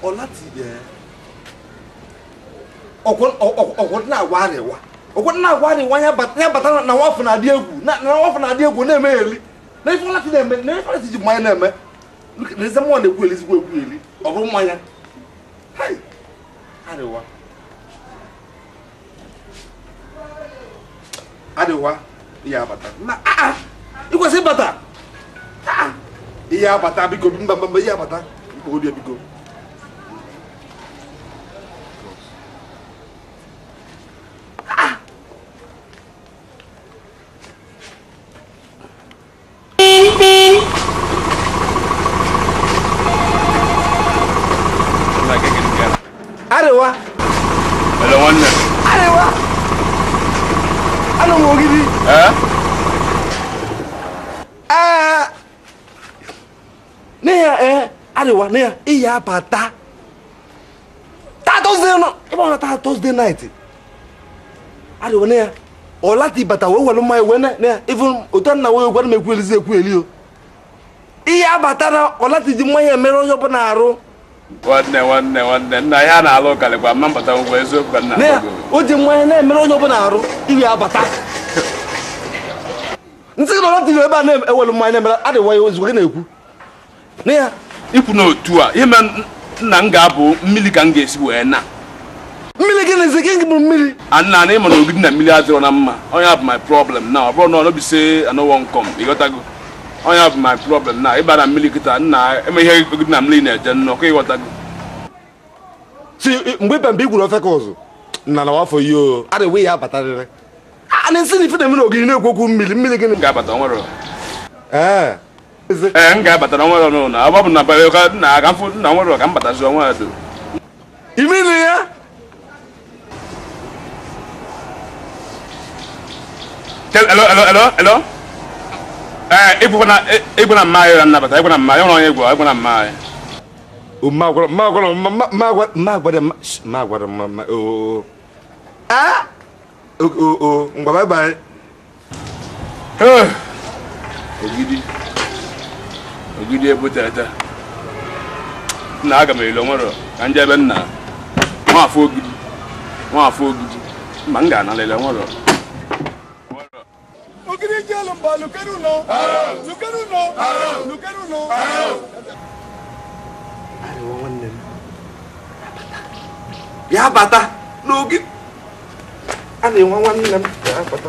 ọlati ọkwọ na-agwarịwa ọkwọ na-agwarịwa ya bata na nwafọ na-adị egwu na nwafọ na-adị egwu na-emegheli na ife ọlati na-eme na ife ọlati ji mmanya na-eme na eze mmụọ na-ekwu eli ezigbo ekwu eli ọ bụrụ mmanya adịwa ihe abata na ikwesị ịbata ihe abata biko mba ihe abata mkpogodi biko Arewa. Hello, one. Arewa. Ano mo gidi? Arewa, ne iya bata. Thursday no. Ibo na Thursday night. Arewa ne olati bata we welu mai we ne even otan na we gwa me kwelize ekweli o. Iya bata na olati ji mai emere onye bụ na arụ. Nwanne nna ya na-alụ kalịkwa mma mbata ngwa eziokwu nna o ji mmanya na-emere onye ọbụla arụ iri abata ntị gị nọrọ ebe a na-ewelu mmanya na-emere adịwa ya ozugbo gị na-ekwu na ya ikwu n'otu a ime nna m ga-abụ mmiri ka m ga-esi wee na mmiri gị na-ezi gị bụ mmiri nna na ịma na ogidi na mmiri adịrọ na mma onye bụ my problem na ọ bụrụ na ọ nọbise anọwọ nkọm ịghọtago onye bụ my problem na ịba na mmiri kịta nna eme ihe ogidi na mmiri na-eje nnọọ ịghọtago si mgbe ibe mbe igwuru ofe ka ụzụ nna na wafọ ihe o adịwe ya abatarịrị a na-esi na ife na mmiri ogiri na-ekwokwu mmiri gịnị ga-abata nwere m ga-abata na nwere ọnụ na ọ bụ na na aga mfụ na nwere ka m batazi ọnwa edo imiri ya hello ịgwụ na mma ya nnabata ịgwụ na mma ya nwere onye egwu ịgwụ na mma ya ngwa bye ogidi ebutata nna aga m elo nwere ka nje ebe nna nwafọ ogidi ma m ga-analele nwere ogidi jelo mba lukeruno ya bata n'oge a na-enwe nwanne m ya bata